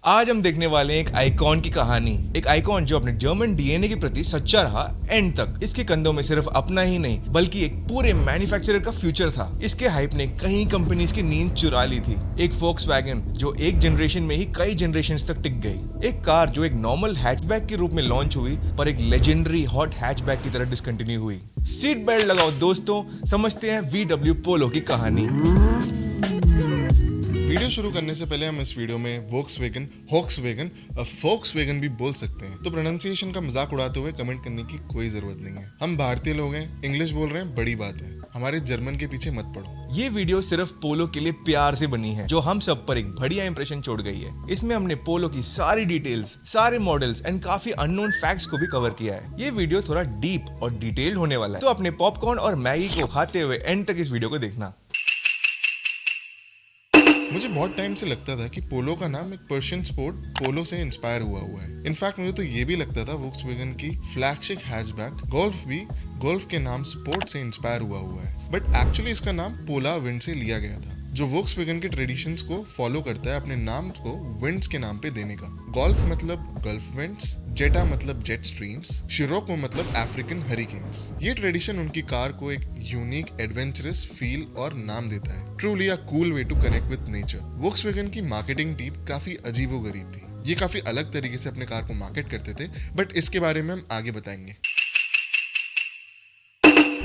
आज हम देखने वाले हैं एक आइकॉन की कहानी। एक आइकॉन जो अपने जर्मन डीएनए के प्रति सच्चा रहा एंड तक। इसके कंधों में सिर्फ अपना ही नहीं बल्कि एक पूरे मैन्युफैक्चरर का फ्यूचर था। इसके हाइप ने कई कंपनीज की नींद चुरा ली थी। एक फोक्सवैगन जो एक जनरेशन में ही कई जनरेशंस तक टिक गई। एक कार जो एक नॉर्मल हैचबैक के रूप में लॉन्च हुई पर एक लेजेंडरी हॉट हैचबैक की तरह डिसकंटिन्यू हुई। सीट बेल्ट लगाओ दोस्तों, समझते हैं VW पोलो की कहानी। वीडियो शुरू करने से पहले हम इस वीडियो में फोक्सवैगन भी बोल सकते हैं, तो प्रोनाउंसिएशन का मजाक उड़ाते हुए कमेंट करने की कोई जरूरत नहीं है। हम भारतीय लोग हैं, इंग्लिश बोल रहे हैं, बड़ी बात है। हमारे जर्मन के पीछे मत पड़ो। ये वीडियो सिर्फ पोलो के लिए प्यार से बनी है जो हम सब पर एक बढ़िया इंप्रेशन छोड़ गई है। इसमें हमने पोलो की सारी डिटेल्स, सारे मॉडल्स एंड काफी अननोन फैक्ट्स को भी कवर किया है। ये वीडियो थोड़ा डीप और डिटेल्ड होने वाला है, तो अपने पॉपकॉर्न और मैगी को खाते हुए एंड तक इस वीडियो को देखना। मुझे बहुत टाइम से लगता था कि पोलो का नाम एक पर्शियन स्पोर्ट पोलो से इंस्पायर हुआ है। इनफैक्ट मुझे तो ये भी लगता था वोक्सवैगन की फ्लैगशिप हैचबैक गोल्फ भी गोल्फ के नाम स्पोर्ट से इंस्पायर हुआ है, बट एक्चुअली इसका नाम पोला विंड से लिया गया था, जो वोक्सवैगन के ट्रेडिशंस को फॉलो करता है अपने नाम को विंड्स के नाम पे देने का। गोल्फ मतलब गल्फ विंड्स, जेटा मतलब जेट स्ट्रीम्स, शिरोको मतलब अफ्रीकन हरिकेन्स। ये ट्रेडिशन उनकी कार को एक यूनिक एडवेंचरस फील और नाम देता है। Truly a cool way to connect with nature. Volkswagen की मार्केटिंग टीम काफी अजीबोगरीब थी। ये काफी अलग तरीके से अपने कार को मार्केट करते थे, बट इसके बारे में हम आगे बताएंगे।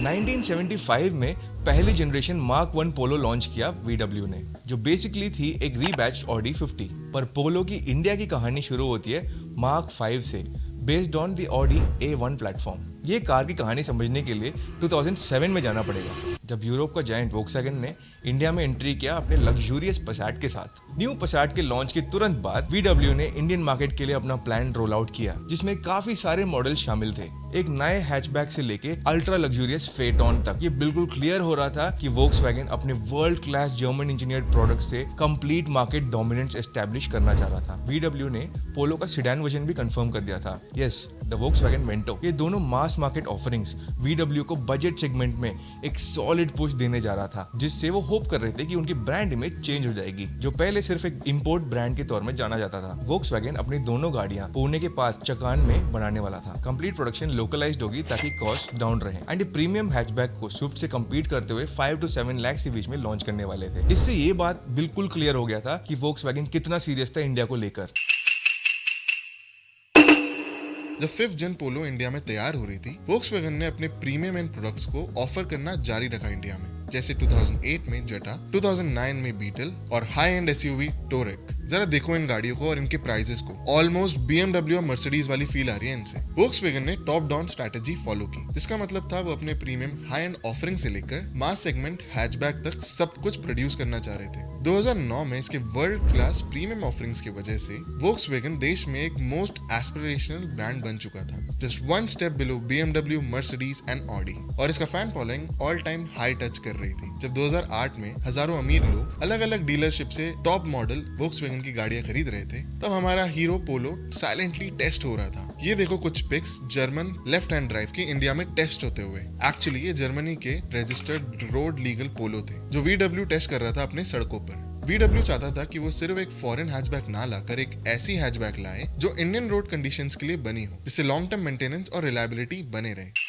1975 में पहली जनरेशन मार्क 1 पोलो लॉन्च किया VW ने, जो बेसिकली थी एक रीबैच्ड ऑडी 50। पर पोलो की इंडिया की कहानी शुरू होती है मार्क 5 से, based on the Audi A1 platform. ये कार की कहानी समझने के लिए 2007 में जाना पड़ेगा, जब यूरोप का जायंट वोक्सवैगन ने इंडिया में एंट्री किया अपने लग्जूरियस पसाट के साथ। न्यू पसाट के लॉन्च के तुरंत बाद VW ने इंडियन मार्केट के लिए अपना प्लान रोल आउट किया, जिसमें काफी सारे मॉडल शामिल थे, एक नए हैचबैक से लेके अल्ट्रा लग्जूरियस फेटॉन तक। ये बिल्कुल क्लियर हो रहा था कि वोक्सवैगन अपने world class German engineered product से कंप्लीट मार्केट डोमिनेंस एस्टैब्लिश करना चाह रहा था। VW ने पोलो का सेडान वर्जन भी कंफर्म कर दिया था, यस, द वोक्सवैगन वेंटो। ये दोनों मास मार्केट ऑफरिंग्स VW को बजट सेगमेंट में एक सॉलिड पुश देने जा रहा था, जिससे वो होप कर रहे थे कि उनकी ब्रांड इमेज चेंज हो जाएगी, जो पहले सिर्फ एक इंपोर्ट ब्रांड के तौर में जाना जाता था। वोक्सवैगन अपनी दोनों गाड़ियां पुणे के पास चकान में बनाने वाला था। कंप्लीट प्रोडक्शन लोकलाइज्ड होगी ताकि कॉस्ट डाउन रहे, एंड प्रीमियम हैचबैक को स्विफ्ट से कम्पीट करते हुए 5 to 7 लाख के बीच में लॉन्च करने वाले थे। इससे ये बात बिल्कुल क्लियर हो गया था कि वोक्सवैगन कितना सीरियस था इंडिया को लेकर। जब 5th जेन पोलो इंडिया में तैयार हो रही थी, वोक्सवैगन ने अपने प्रीमियम एंड प्रोडक्ट्स को ऑफर करना जारी रखा इंडिया में, जैसे 2008 में जेटा, 2009 में बीटल और हाई एंड SUV टोरेक। जरा देखो इन गाड़ियों को और इनके प्राइसेस को, ऑलमोस्ट BMW और मर्सिडीज वाली फील आ रही है इनसे। वोक्सवैगन ने टॉप डाउन स्ट्रेटेजी फॉलो की, जिसका मतलब था वो अपने प्रीमियम हाई एंड ऑफरिंग से लेकर मास सेगमेंट हैचबैक तक सब कुछ प्रोड्यूस करना चाह रहे थे। 2009 में इसके वर्ल्ड क्लास प्रीमियम ऑफरिंग्स की वजह से वोक्सवैगन देश में एक मोस्ट एस्पिरेशनल ब्रांड बन चुका था, just one step below BMW, Mercedes and Audi. और इसका fan following all time high touch कर रही थी। जब 2008 में हजारों अमीर लोग अलग अलग डीलरशिप से टॉप मॉडल वोक्सवैगन की गाड़ियां खरीद रहे थे, तब हमारा हीरो पोलो साइलेंटली टेस्ट हो रहा था। ये देखो कुछ pics German left hand drive की इंडिया में टेस्ट होते हुए। एक्चुअली ये जर्मनी के रजिस्टर्ड रोड लीगल पोलो थे, जो VW टेस्ट कर रहा था अपने सड़कों पर। VW चाहता था कि वो सिर्फ एक फॉरेन हैचबैक ना लाकर एक ऐसी हैचबैक लाए जो इंडियन रोड कंडीशंस के लिए बनी हो, जिससे लॉन्ग टर्म मेंटेनेंस और रिलायबिलिटी बने रहे।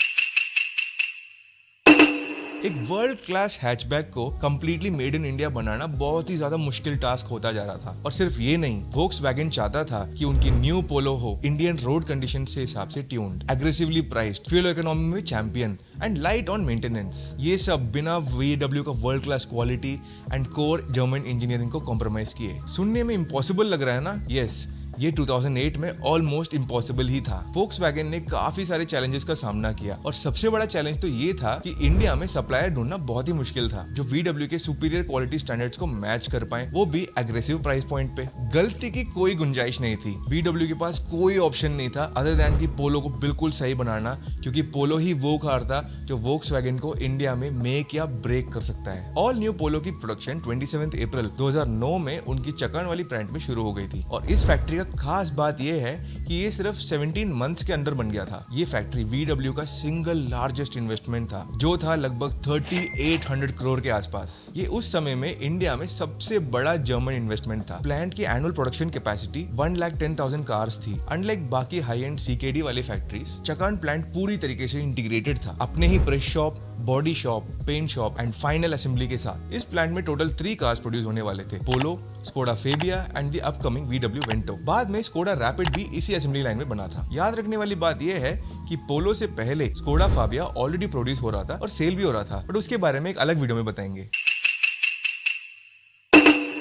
एक वर्ल्ड क्लास हैचबैक को कंप्लीटली मेड इन इंडिया बनाना बहुत ही ज्यादा मुश्किल टास्क होता जा रहा था। और सिर्फ ये नहीं, वोक्सवैगन चाहता था कि उनकी न्यू पोलो हो इंडियन रोड कंडीशन से हिसाब से tuned, aggressively priced, fuel economy में champion and light on maintenance. ये सब बिना VW का world class quality and core German engineering को कॉम्प्रोमाइज किए। सुनने में इम्पॉसिबल लग रहा है ना? यस, ये 2008 में ऑलमोस्ट इम्पॉसिबल ही था। वोक्सवैगन ने काफी सारे चैलेंजेस का सामना किया, और सबसे बड़ा चैलेंज तो ये था कि इंडिया में सप्लायर ढूंढना बहुत ही मुश्किल था, जो VW के सुपीरियर क्वालिटी स्टैंडर्ड्स को मैच कर पाए, वो भी एग्रेसिव प्राइस पॉइंट पे। गलती की कोई गुंजाइश नहीं थी। VW के पास कोई ऑप्शन नहीं था अदर दैन कि पोलो को बिल्कुल सही बनाना, क्योंकि पोलो ही वो कार था जो वोक्सवैगन को इंडिया में मेक या ब्रेक कर सकता है। ऑल न्यू पोलो की प्रोडक्शन 27 अप्रैल 2009 में उनकी चकान वाली प्लांट में शुरू हो गई थी, और इस फैक्ट्री का खास बात यह है कि ये सिर्फ 17 मंथ्स के अंदर बन गया था। ये फैक्ट्री VW का सिंगल लार्जेस्ट इन्वेस्टमेंट था, जो था लगभग 3800 करोड़ के आसपास। ये उस समय में इंडिया में सबसे बड़ा जर्मन इन्वेस्टमेंट था। प्लांट की एनुअल प्रोडक्शन कैपेसिटी 1,10,000 कार्स थी। अनलाइक बाकी हाई एंड CKD वाले फैक्ट्रीज, चकान प्लांट पूरी तरीके से इंटीग्रेटेड था, अपने ही press shop, body shop, paint shop and final assembly के साथ। इस प्लांट में टोटल 3 कार्स प्रोड्यूस होने वाले थे, Polo, Skoda Fabia and the upcoming VW Vento. बाद में स्कोडा रैपिड भी इसी असेंबली लाइन में बना था। याद रखने वाली बात यह है कि पोलो से पहले स्कोडा फाबिया ऑलरेडी प्रोड्यूस हो रहा था और सेल भी हो रहा था, बट उसके बारे में एक अलग वीडियो में बताएंगे।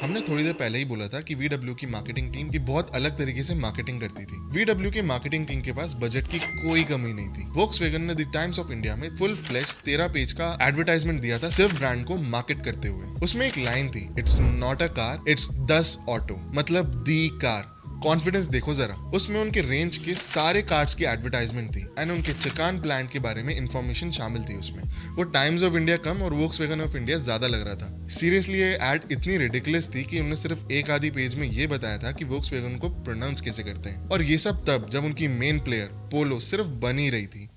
हमने थोड़ी देर पहले ही बोला था कि VW की मार्केटिंग टीम की बहुत अलग तरीके से मार्केटिंग करती थी। VW के मार्केटिंग टीम के पास बजट की कोई कमी नहीं थी। वोक्सवैगन ने द टाइम्स ऑफ इंडिया में फुल फ्लेश 13 पेज का एडवर्टाइजमेंट दिया था सिर्फ ब्रांड को मार्केट करते हुए। उसमें एक लाइन थी, it's not a car, it's दस ऑटो, मतलब दी कार। कॉन्फिडेंस देखो जरा। उसमें उनके रेंज के सारे कार्स की एडवर्टाइजमेंट थी एंड उनके चकान प्लांट के बारे में इंफॉर्मेशन शामिल थी उसमें। वो टाइम्स ऑफ इंडिया कम और वोक्सवैगन ऑफ इंडिया ज्यादा लग रहा था। सीरियसली ये एड इतनी रिडिकुलस थी कि उन्होंने सिर्फ एक आधी पेज में ये बताया था कि वोक्सवैगन को प्रोनाउंस कैसे करते हैं, और ये सब तब जब उनकी मेन प्लेयर पोलो सिर्फ बन ही रही थी।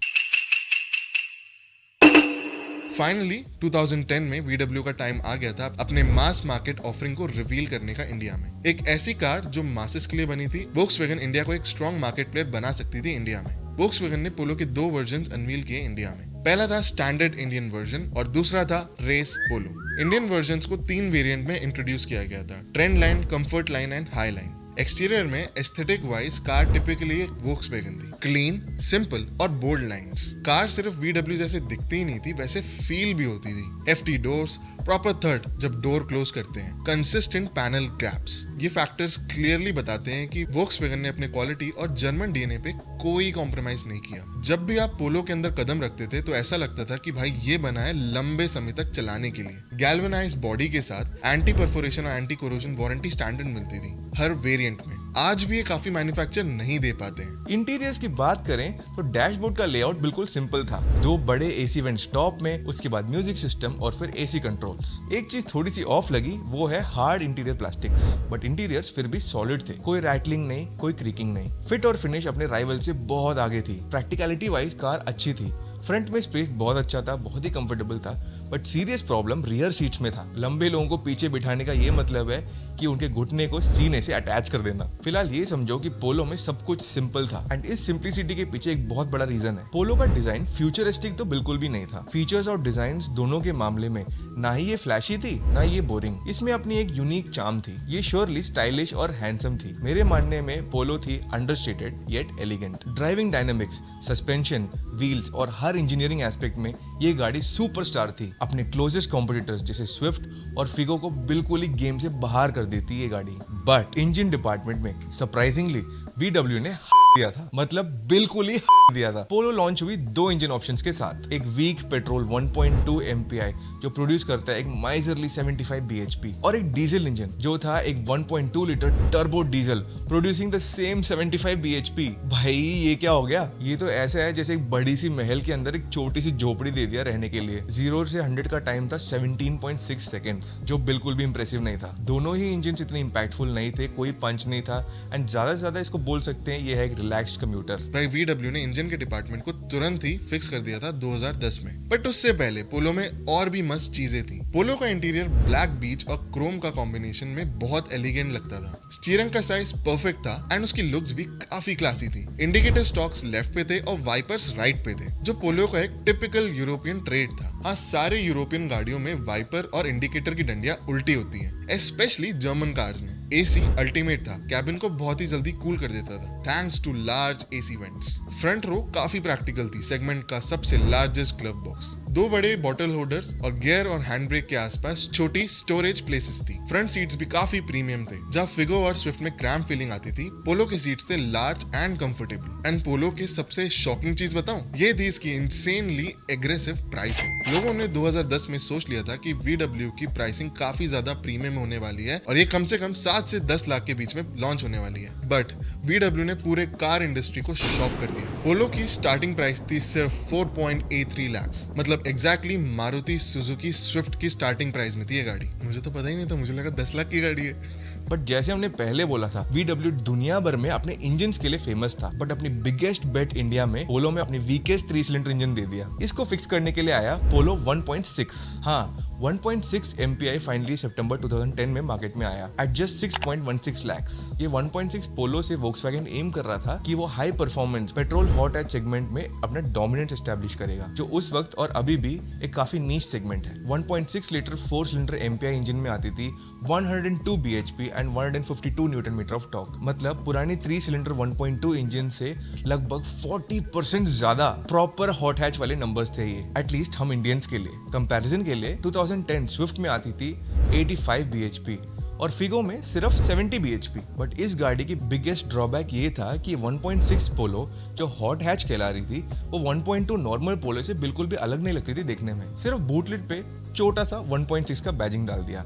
फाइनली 2010 में VW का टाइम आ गया था अपने मास मार्केट ऑफरिंग को रिवील करने का इंडिया में। एक ऐसी कार जो मासेस के लिए बनी थी। वोक्सवैगन इंडिया को एक स्ट्रॉन्ग मार्केट प्लेयर बना सकती थी इंडिया में। वोक्सवैगन ने पोलो के 2 वर्जन अनवील किए इंडिया में। पहला था स्टैंडर्ड इंडियन वर्जन और दूसरा था रेस पोलो। इंडियन वर्जन को 3 वेरिएंट में इंट्रोड्यूस किया गया था, trend line, comfort line and high line. Exterior में एस्थेटिक वाइज कार टिपिकली एक वोक्सवैगन थी, क्लीन, सिंपल और बोल्ड लाइंस। कार सिर्फ VW जैसे दिखती ही नहीं थी, वैसे फील भी होती थी। FT डोर्स, प्रॉपर थर्ड जब डोर क्लोज करते हैं, कंसिस्टेंट पैनल गैप्स, ये फैक्टर्स क्लियरली बताते हैं कि वोक्सवैगन ने अपने क्वालिटी और जर्मन DNA पे कोई कॉम्प्रोमाइज नहीं किया। जब भी आप पोलो के अंदर कदम रखते थे तो ऐसा लगता था कि भाई ये बना है लंबे समय तक चलाने के लिए। गैल्वेनाइज्ड बॉडी के साथ एंटी परफोरेशन और एंटी कोरोजन वारंटी स्टैंडर्ड मिलती थी हर वेरिएंट में। आज भी ये काफी मैन्युफैक्चर नहीं दे पाते हैं। इंटीरियर्स की बात करें तो डैशबोर्ड का लेआउट बिल्कुल सिंपल था। 2 बड़े AC वेंट्स टॉप में, उसके बाद म्यूजिक सिस्टम और फिर AC कंट्रोल्स। एक चीज थोड़ी सी ऑफ लगी, वो है hard interior plastics, but interiors फिर भी सॉलिड थे। कोई रैटलिंग नहीं, कोई क्रीकिंग नहीं। फिट और फिनिश अपने राइवल से बहुत आगे थी। प्रैक्टिकलिटी वाइज कार अच्छी थी। फ्रंट में स्पेस बहुत अच्छा था, बहुत ही कंफर्टेबल था, but serious problem rear seats में था। लंबे लोगों को पीछे बिठाने का ये मतलब है कि उनके घुटने को सीने से अटैच कर देना। फिलहाल ये समझो कि पोलो में सब कुछ सिंपल था एंड इस सिंप्लिसिटी के पीछे एक बहुत बड़ा रीजन है। पोलो का डिजाइन फ्यूचरिस्टिक तो बिल्कुल भी नहीं था। फीचर्स और डिजाइन दोनों के मामले में ना ही ये फ्लैशी थी, ना ये बोरिंग। इसमें अपनी एक यूनिक चार्म थी। ये श्योरली स्टाइलिश और हैंडसम थी। मेरे मानने में पोलो थी understated yet elegant. Driving dynamics, suspension, wheels और हर इंजीनियरिंग एस्पेक्ट में ये गाड़ी सुपरस्टार थी। अपने क्लोजेस्ट कॉम्पिटिटर्स जैसे स्विफ्ट और फिगो को बिल्कुल ही गेम से बाहर कर देती ये गाड़ी। बट इंजन डिपार्टमेंट में सरप्राइजिंगली VW ने दिया था, मतलब बिल्कुल ही दिया था। पोलो लॉन्च हुई 2 इंजन ऑप्शंस के साथ। एक वीक पेट्रोल 1.2 MPI जो प्रोड्यूस करता है एक माइजरली 75 bhp और एक डीजल इंजन जो था एक 1.2 litre turbo diesel producing the same 75 bhp। भाई ये क्या हो गया? ये तो ऐसा है जैसे एक बड़ी सी महल के अंदर एक छोटी सी झोपड़ी दे दिया रहने के लिए। 0 से 100 का टाइम था 17.6 सेकेंड्स, जो बिल्कुल भी इंप्रेसिव नहीं था। दोनों ही इंजन इतने इंपैक्टफुल नहीं थे, कोई पंच नहीं था एंड ज्यादा से ज्यादा इसको बोल सकते हैं ये है एक रिलैक्स्ड कम्यूटर। भाई VW ने इंजन के डिपार्टमेंट को तुरंत ही फिक्स कर दिया था 2010 में। बट उससे पहले पोलो में और भी मस्त चीजें थी। पोलो का इंटीरियर ब्लैक बीच और क्रोम का कॉम्बिनेशन में बहुत एलिगेंट लगता था। स्टीयरिंग का साइज परफेक्ट था एंड उसकी लुक्स भी काफी क्लासी थी। इंडिकेटर स्टॉक्स लेफ्ट पे थे और वाइपर्स राइट पे थे, जो पोलो का एक टिपिकल यूरोपियन ट्रेड था। हाँ, सारे यूरोपियन गाड़ियों में वाइपर और इंडिकेटर की डंडियां उल्टी होती हैं, स्पेशली जर्मन कार्स में। AC अल्टीमेट था, कैबिन को बहुत ही जल्दी कूल कर देता था thanks to large AC vents. Front row काफी प्रैक्टिकल थी, सेगमेंट का सबसे लार्जेस्ट ग्लव बॉक्स, 2 बड़े बॉटल होल्डर्स और गियर और हैंड ब्रेक के आसपास छोटी स्टोरेज प्लेसेस थी। फ्रंट सीट्स भी काफी प्रीमियम थे। जब फिगो और स्विफ्ट में क्रैम्प फीलिंग आती थी, पोलो के सीट्स थे लार्ज एंड कंफर्टेबल। एंड पोलो की सबसे शॉकिंग चीज बताऊं, ये थी इसकी इंसेनली एग्रेसिव प्राइसिंग। लोगों ने 2010 में सोच लिया था कि VW की प्राइसिंग काफी ज्यादा प्रीमियम होने वाली है और ये कम से कम 7 से 10 लाख के बीच में लॉन्च होने वाली है। बट VW ने पूरे कार इंडस्ट्री को शॉक कर दिया। पोलो की स्टार्टिंग प्राइस थी सिर्फ 4.83 लाख, मतलब एग्जैक्टली मारुति सुजुकी स्विफ्ट की स्टार्टिंग प्राइस में थी ये गाड़ी। मुझे तो पता ही नहीं था, मुझे लगा 10 लाख की गाड़ी है। बट जैसे हमने पहले बोला था, VW दुनिया भर में अपने इंजन के लिए फेमस था, बट अपनी बिगेस्ट बेट इंडिया में पोलो में अपनी वीकेस्ट 3 सिलेंडर इंजन दे दिया। इसको फिक्स करने के लिए आया पोलो 1.6। हाँ, 1.6 MPI फाइनली सितंबर 2010 में मार्केट में आया एट जस्ट 6.16 lakhs। ये 1.6 पोलो से वोक्सवैगन एम कर रहा था कि वो high performance petrol hot hatch segment में अपना डोमिनेंस एस्टैब्लिश करेगा, जो उस वक्त और अभी भी एक काफी नीश सेगमेंट है। 1.6 लीटर 4 सिलेंडर MPI इंजन में आती थी 102 bhp and 152 newton metre of torque. मतलब पुरानी 3 सिलेंडर 1.2 इंजन से लगभग 40% ज्यादा प्रॉपर हॉट हैच वाले नंबर्स थे ये, एटलीस्ट हम इंडियंस के लिए। कंपैरिजन के लिए 2010 स्विफ्ट में आती थी 85 bhp और फिगो में सिर्फ 70 bhp। बट इस गाड़ी की बिगेस्ट ड्रॉबैक ये था कि 1.6 पोलो जो हॉट हैच कहला रही थी वो 1.2 नॉर्मल पोलो से बिल्कुल भी अलग नहीं लगती थी देखने में। सिर्फ बूटलिट पे छोटा सा 1.6 का बैजिंग डाल दिया।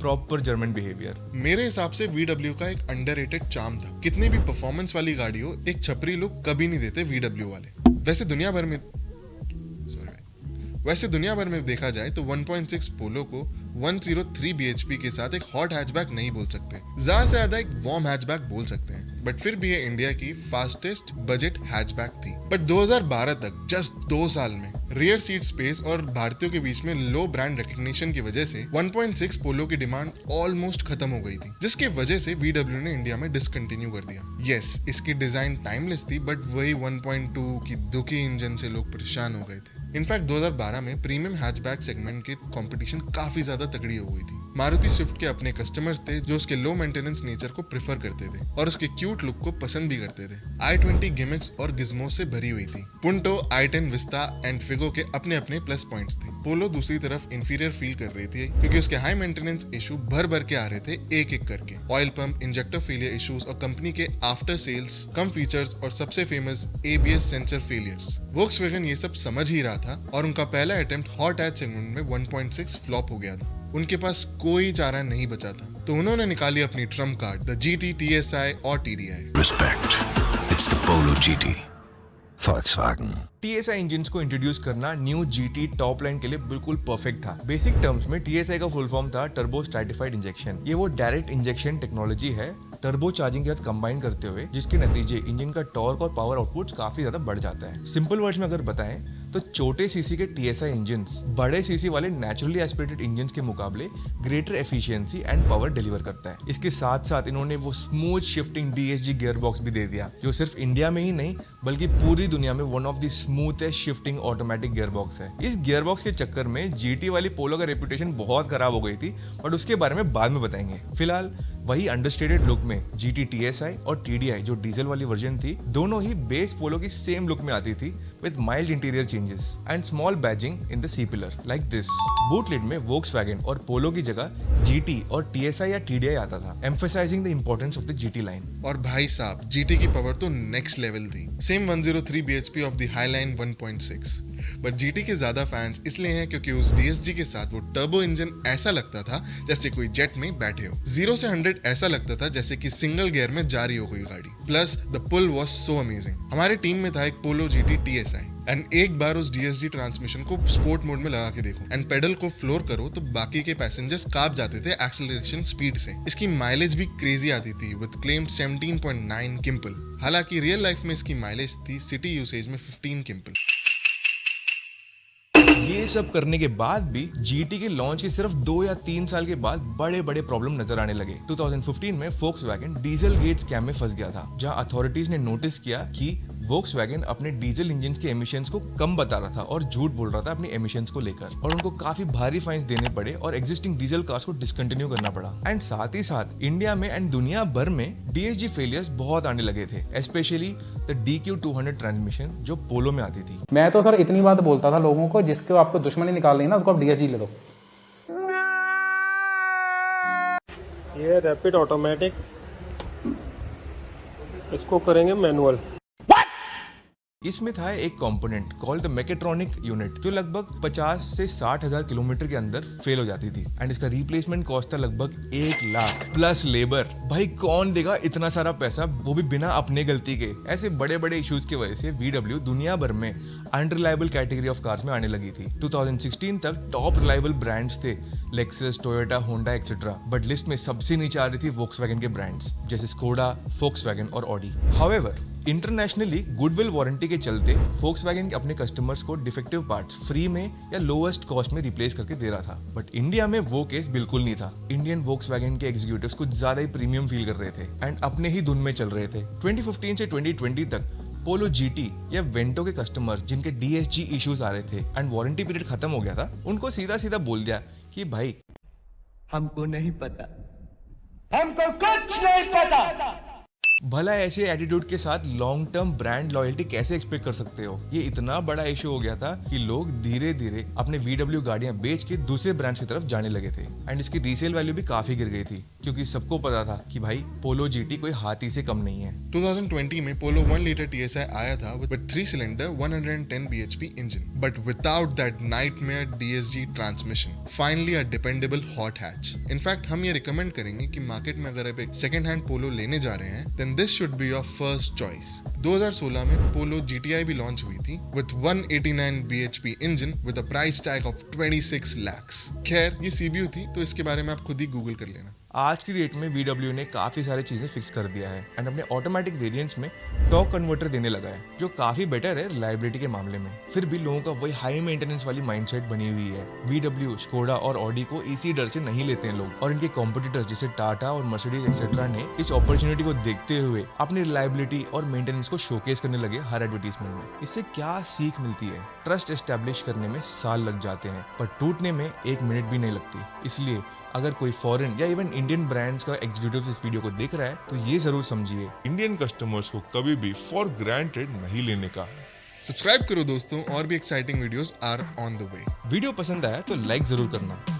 Proper German behaviour. मेरे हिसाब से VW का एक अंडररेटेड चार्म था। कितनी भी परफॉर्मेंस वाली गाड़ी हो, एक छपरी लुक कभी नहीं देते VW वाले। वैसे दुनिया भर में देखा जाए तो 1.6 पोलो को 103 bhp के साथ एक हॉट हैचबैक नहीं बोल सकते, ज्यादा से ज्यादा एक वार्म हैचबैक बोल सकते हैं। बट फिर भी ये इंडिया की फास्टेस्ट बजट हैचबैक थी। बट 2012 तक जस्ट 2 साल में रियर सीट स्पेस और भारतीयों के बीच में लो ब्रांड रिकग्निशन की वजह से 1.6 पोलो की डिमांड ऑलमोस्ट खत्म हो गई थी, जिसकी वजह से VW ने इंडिया में डिसकंटिन्यू कर दिया। यस, इसकी डिजाइन टाइमलेस थी, बट वही 1.2 की दुखी इंजन से लोग परेशान हो गए थे। इनफैक्ट 2012 में प्रीमियम हैचबैक सेगमेंट की कंपटीशन काफी ज्यादा तगड़ी हो गई थी। मारुति स्विफ्ट के अपने कस्टमर्स थे जो उसके लो मेंटेनेंस नेचर को प्रेफर करते थे और उसके क्यूट लुक को पसंद भी करते थे। i20 गिमिक्स और गिज्मो से भरी हुई थी। Punto, i10 vista and Figo के अपने अपने प्लस पॉइंट्स थे। पोलो दूसरी तरफ इंफीरियर फील कर रही थी क्योंकि उसके हाई मेंटेनेंस इशू भर भर के आ रहे थे एक एक करके। Oil pump, injector failure issues और कंपनी के आफ्टर सेल्स कम फीचर्स और सबसे famous ABS sensor failures. Volkswagen ये सब समझ ही रहा था और उनका पहला अटेम्प्ट हॉट हैच सेगमेंट में 1.6 फ्लॉप हो गया था। उनके पास कोई चारा नहीं बचा था, तो उन्होंने निकाली अपनी Trump card, the GT, TSI और TDI। Respect. It's the Polo GT. Volkswagen. TSI engines को इंट्रोड्यूस करना न्यू GT टॉप लाइन के लिए बिल्कुल परफेक्ट था। बेसिक टर्म्स में TSI का फुल फॉर्म था टर्बो स्ट्रैटिफाइड इंजेक्शन। ये वो डायरेक्ट इंजेक्शन टेक्नोलॉजी है टर्बो चार्जिंग के साथ कंबाइन करते हुए, जिसके नतीजे इंजन का टॉर्क और पावर आउटपुट काफी ज्यादा बढ़ जाता है। सिंपल वर्ड्स में अगर बताएं तो छोटे सीसी के TSI इंजन्स बड़े सीसी वाले नेचुरली एस्पिरेटेड इंजन्स के मुकाबले greater efficiency and power deliver करता है। इसके साथ साथ इन्होंने वो smooth shifting DSG gear box भी दे दिया, जो सिर्फ इंडिया में ही नहीं बल्कि पूरी दुनिया में one of the smoothest shifting automatic gear box है। इस गियर बॉक्स के चक्कर में GT वाली पोलो का रेपुटेशन बहुत खराब हो गई थी, बट उसके बारे में बाद में बताएंगे। फिलहाल वही अंडरस्टेटेड लुक में GT TSI और TDI जो डीजल वाली वर्जन थी, दोनों ही बेस पोलो की सेम लुक में आती थी with mild interior changes and small badging in the C pillar like this. Boot lid में वोक्सवैगन और पोलो की जगह GT और TSI या TDI आता था, emphasising the importance of the GT line. और भाई साहब, GT की पावर तो नेक्स्ट लेवल थी। Same 103 bhp of the highline 1.6। But GT के ज्यादा फैंस इसलिए हैं क्योंकि उस DSG के साथ वो टर्बो इंजन ऐसा लगता था जैसे कोई जेट में बैठे हो। 0 से 100 ऐसा लगता था जैसे कि सिंगल गियर में जा रही हो कोई गाड़ी। Plus the pull was so amazing. हमारे टीम में था एक पोलो GT TSI एंड एक बार उस DSG ट्रांसमिशन को स्पोर्ट मोड में लगा के देखो एंड पेडल को फ्लोर करो तो बाकी के पैसेंजर्स कांप जाते थे एक्सेलरेशन स्पीड से। इसकी माइलेज भी क्रेजी आती थी विद क्लेम्ड 17.9 किम्पल। हालांकि रियल लाइफ में इसकी माइलेज थी सिटी यूसेज में 15 किम्पल। ये सब करने के बाद भी GT के लॉन्च के सिर्फ 2 या 3 साल के बाद बड़े बड़े प्रॉब्लम नजर आने लगे। 2015 में वोक्सवैगन डीजल गेट स्कैम में फंस गया था, जहां अथॉरिटीज ने नोटिस किया कि वोक्सवैगन अपने डीजल इंजन के एमिशंस को कम बता रहा था और झूठ बोल रहा था अपने एमिशंस को लेकर, और उनको काफी भारी फाइन्स देने पड़े और एग्जिस्टिंग डीजल कार्स को डिसकंटिन्यू करना पड़ा। एंड साथ ही साथ इंडिया में एंड दुनिया भर में DSG फेलियर्स बहुत आने लगे थे, स्पेशली द DQ200 ट्रांसमिशन जो पोलो में आती थी। मैं तो सर इतनी बात बोलता था लोगों को, जिसको आपको दुश्मनी निकालनी है ना उसको आप DSG ले लो। ये रैपिड ऑटोमेटिक, इसको करेंगे मैनुअल। इसमें था एक component called the mechatronic unit जो लगभग 50 से 60 हजार किलोमीटर के अंदर फेल हो जाती थी एंड इसका रिप्लेसमेंट कॉस्ट था लगभग 1 लाख प्लस लेबर। भाई कौन देगा इतना सारा पैसा, वो भी बिना अपने गलती के। ऐसे बड़े बड़े इश्यूज की वजह से VW दुनिया भर में अनरिलायबल कैटेगरी ऑफ कार्स में आने लगी थी। 2016 तक टॉप रिलायबल ब्रांड्स थे Lexus, Toyota, Honda etcetera, but list में सबसे नीचे आ रही थी वोक्सवैगन के ब्रांड्स जैसे स्कोडा, फोक्सवैगन और Audi. However internationally goodwill warranty के चलते फोक्सवैगन अपने कस्टमर्स को डिफेक्टिव पार्ट्स फ्री में या लोएस्ट कॉस्ट में रिप्लेस करके दे रहा था, बट इंडिया में वो केस बिल्कुल नहीं था। इंडियन वोक्सवैगन के एग्जीक्यूटिव्स कुछ ज्यादा ही प्रीमियम फील कर रहे थे एंड अपने ही धुन में चल रहे थे। 2015 से 2020 तक पोलो GT या वेंटो के कस्टमर्स जिनके DSG इश्यूज आ रहे थे एंड वारंटी पीरियड खत्म हो गया था, उनको सीधा सीधा बोल दिया कि भाई हमको नहीं पता, हमको कुछ नहीं पता। भला ऐसे एटीट्यूड के साथ लॉन्ग टर्म ब्रांड लॉयल्टी कैसे एक्सपेक्ट कर सकते हो। ये इतना बड़ा इशू हो गया था कि लोग धीरे धीरे अपने VW गाड़ियां बेच के दूसरे ब्रांड्स की तरफ जाने लगे थे एंड इसकी रीसेल वैल्यू भी काफी गिर गई थी क्योंकि सबको पता था कि भाई पोलो GT कोई हाथी से कम नहीं है। 2020 में पोलो 1 लीटर TSI आया था with 3 cylinder 110 bhp engine, but without that nightmare DSG transmission. Finally a dependable hot hatch. In fact हम ये रिकमेंड करेंगे कि मार्केट में अगर आप एक सेकंड हैंड पोलो लेने जा रहे हैं then this should be your first choice. 2016 में पोलो GTI भी लॉन्च हुई थी with 189 bhp engine with a price tag of 26 lakhs. खैर ये CBU थी तो इसके बारे में आप खुद ही गूगल कर लेना। आज की डेट में VW ने काफी सारी चीजें फिक्स कर दिया है एंड अपने ऑटोमेटिक वेरिएंट्स में टॉर्क कन्वर्टर देने लगा है जो काफी बेटर है रिलायबिलिटी के मामले में। फिर भी लोगों का वही हाई मेंटेनेंस वाली माइंडसेट बनी हुई है। VW, स्कोडा और ऑडी को इसी डर से नहीं लेते हैं लोग, और इनके कॉम्पिटिटर्स जैसे टाटा और मर्सिडीज एक्सेट्रा ने इस अपॉर्चुनिटी को देखते हुए अपनी रिलायबिलिटी और मेंटेनेंस को शोकेस करने लगे हर एडवर्टीजमेंट में। इससे क्या सीख मिलती है? ट्रस्ट एस्टेब्लिश करने में साल लग जाते हैं पर टूटने में 1 मिनट भी नहीं लगती। इसलिए अगर कोई फॉरेन या इवन इंडियन ब्रांड्स का एग्जीक्यूटिव इस वीडियो को देख रहा है तो ये जरूर समझिए इंडियन कस्टमर्स को कभी भी फॉर ग्रांटेड नहीं लेने का। सब्सक्राइब करो दोस्तों, और भी exciting videos are on the way. Video पसंद आया तो लाइक जरूर करना।